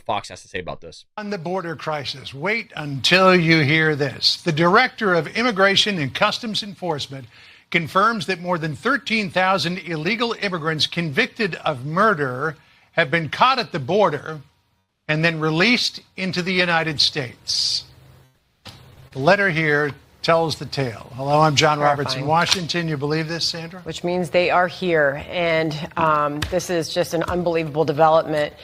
Fox has to say about this. On the border crisis, wait until you hear this. The director of Immigration and Customs Enforcement confirms that more than 13,000 illegal immigrants convicted of murder have been caught at the border and then released into the United States. The letter here tells the tale. Hello, I'm John Roberts in Washington. You believe this, Sandra? Which means they are here, and this is just an unbelievable development.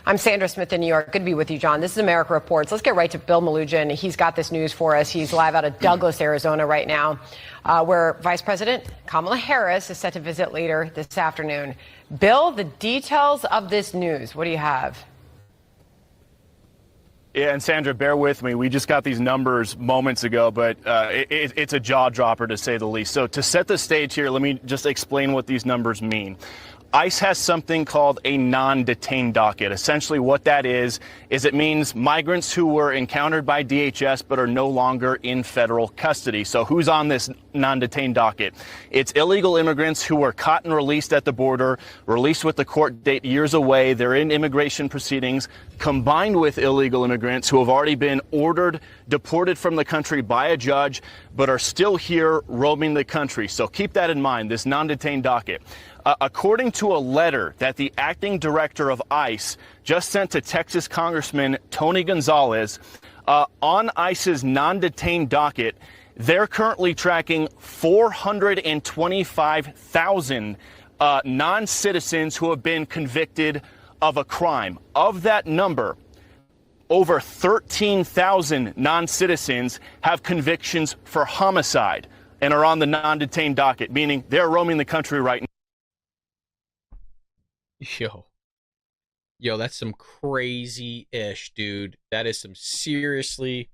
I'm Sandra Smith in New York. Good to be with you, John. This is America Reports. Let's get right to Bill Malugin. He's got this news for us. He's live out of Douglas, Arizona right now, where Vice President Kamala Harris is set to visit later this afternoon. Bill, the details of this news, what do you have? Yeah, and Sandra, bear with me. We just got these numbers moments ago, but it's a jaw dropper to say the least. So to set the stage here, let me just explain what these numbers mean. ICE has something called a non-detained docket. Essentially what that is it means migrants who were encountered by DHS but are no longer in federal custody. So who's on this non-detained docket? It's illegal immigrants who were caught and released at the border, released with the court date years away. They're in immigration proceedings, combined with illegal immigrants who have already been ordered deported from the country by a judge but are still here roaming the country. So keep that in mind, this non-detained docket. According to a letter that the acting director of ICE just sent to Texas Congressman Tony Gonzalez, on ICE's non-detained docket, they're currently tracking 425,000 non-citizens who have been convicted of a crime. Of that number, over 13,000 non-citizens have convictions for homicide and are on the non-detained docket, meaning they're roaming the country right now. Yo, that's some crazy-ish, dude. That is some seriously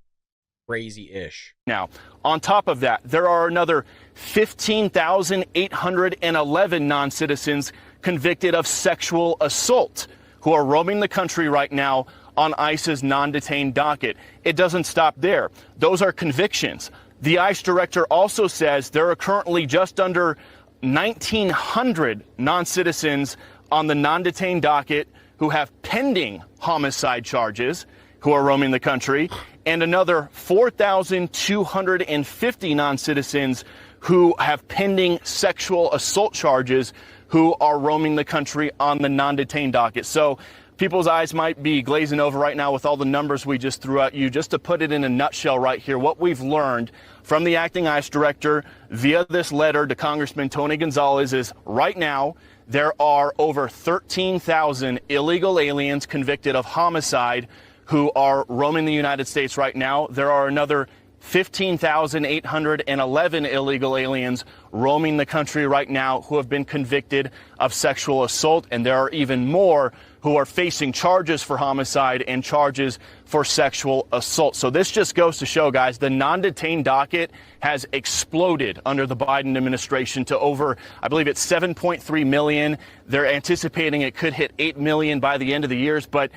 crazy-ish. Now, on top of that, there are another 15,811 non-citizens convicted of sexual assault who are roaming the country right now on ICE's non-detained docket. It doesn't stop there. Those are convictions. The ICE director also says there are currently just under 1,900 non-citizens on the non-detained docket who have pending homicide charges who are roaming the country, and another 4,250 non-citizens who have pending sexual assault charges who are roaming the country on the non-detained docket. So people's eyes might be glazing over right now with all the numbers we just threw at you. Just to put it in a nutshell right here, what we've learned from the acting ICE director via this letter to Congressman Tony Gonzalez is right now there are over 13,000 illegal aliens convicted of homicide who are roaming the United States right now. There are another 15,811 illegal aliens roaming the country right now who have been convicted of sexual assault, and there are even more who are facing charges for homicide and charges for sexual assault. So this just goes to show, guys, the non-detained docket has exploded under the Biden administration to over, I believe it's 7.3 million. They're anticipating it could hit 8 million by the end of the year. But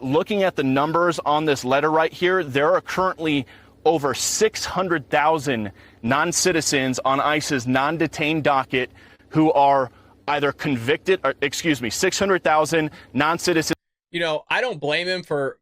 looking at the numbers on this letter right here, there are currently over 600,000 non-citizens on ICE's non-detained docket who are either convicted, or 600,000 non-citizens. You know, I don't blame him for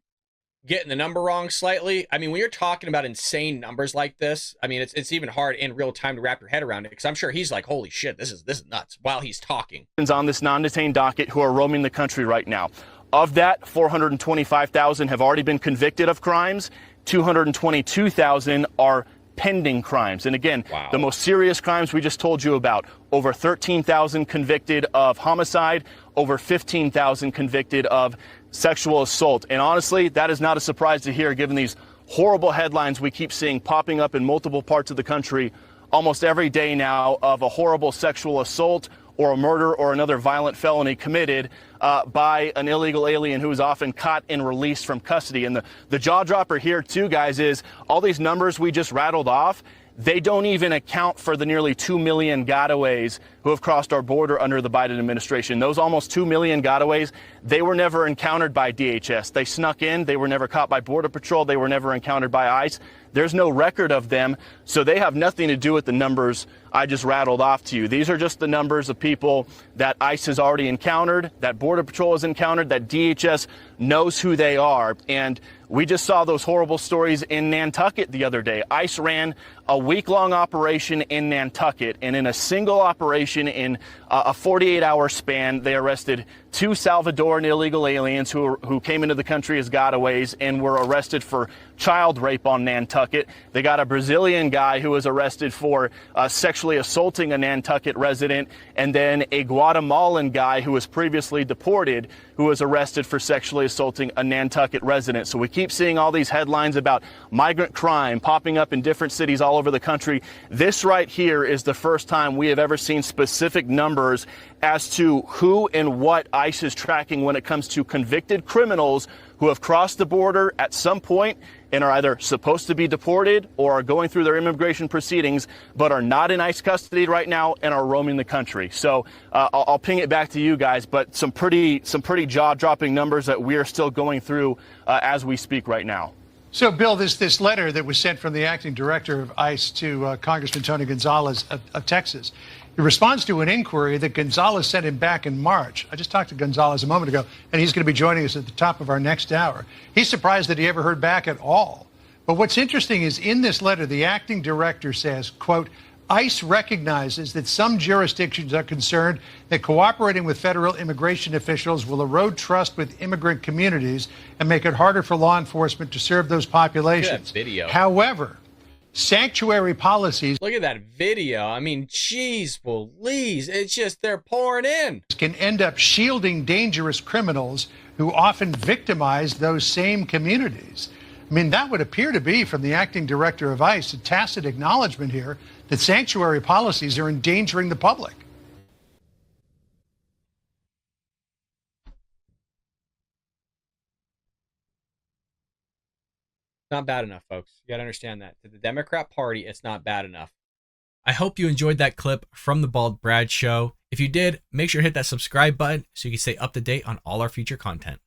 getting the number wrong slightly. I mean, when you're talking about insane numbers like this, I mean, it's even hard in real time to wrap your head around it, because I'm sure he's like, holy shit, this is nuts, while he's talking. On this non-detained docket who are roaming the country right now. Of that, 425,000 have already been convicted of crimes. 222,000 are pending crimes. And again, the most serious crimes we just told you about, over 13,000 convicted of homicide, over 15,000 convicted of sexual assault. And honestly, that is not a surprise to hear, given these horrible headlines we keep seeing popping up in multiple parts of the country almost every day now of a horrible sexual assault or a murder or another violent felony committed by an illegal alien who is often caught and released from custody. And the jaw dropper here too, guys, is all these numbers we just rattled off, they don't even account for the nearly 2 million gotaways who who have crossed our border under the Biden administration. Those almost 2 million gotaways, they were never encountered by DHS. They snuck in. They were never caught by Border Patrol. They were never encountered by ICE. There's no record of them, so they have nothing to do with the numbers I just rattled off to you. These are just the numbers of people that ICE has already encountered, that Border Patrol has encountered, that DHS knows who they are. And we just saw those horrible stories in Nantucket the other day. ICE ran a week-long operation in Nantucket, and in a single operation in a 48-hour span, they arrested 2 Salvadoran illegal aliens who came into the country as gotaways and were arrested for child rape on Nantucket. They got a Brazilian guy who was arrested for sexually assaulting a Nantucket resident, and then a Guatemalan guy who was previously deported who was arrested for sexually assaulting a Nantucket resident. So we keep seeing all these headlines about migrant crime popping up in different cities all over the country. This right here is the first time we have ever seen specific numbers as to who and what ICE is tracking when it comes to convicted criminals who have crossed the border at some point and are either supposed to be deported or are going through their immigration proceedings, but are not in ICE custody right now and are roaming the country. So I'll ping it back to you guys, but some pretty jaw-dropping numbers that we are still going through as we speak right now. So, Bill, this letter that was sent from the acting director of ICE to Congressman Tony Gonzalez of Texas, it responds to an inquiry that Gonzalez sent him back in March. I just talked to Gonzalez a moment ago, and he's going to be joining us at the top of our next hour. He's surprised that he ever heard back at all. But what's interesting is in this letter, the acting director says, quote, ICE recognizes that some jurisdictions are concerned that cooperating with federal immigration officials will erode trust with immigrant communities and make it harder for law enforcement to serve those populations. Video. However, sanctuary policies. Look at that video. I mean, geez, please. It's just they're pouring in. Can end up shielding dangerous criminals who often victimize those same communities. I mean, that would appear to be, from the acting director of ICE, a tacit acknowledgement here that sanctuary policies are endangering the public. Not bad enough, folks. You got to understand that. To the Democrat Party, it's not bad enough. I hope you enjoyed that clip from the Bald Brad Show. If you did, make sure to hit that subscribe button so you can stay up to date on all our future content.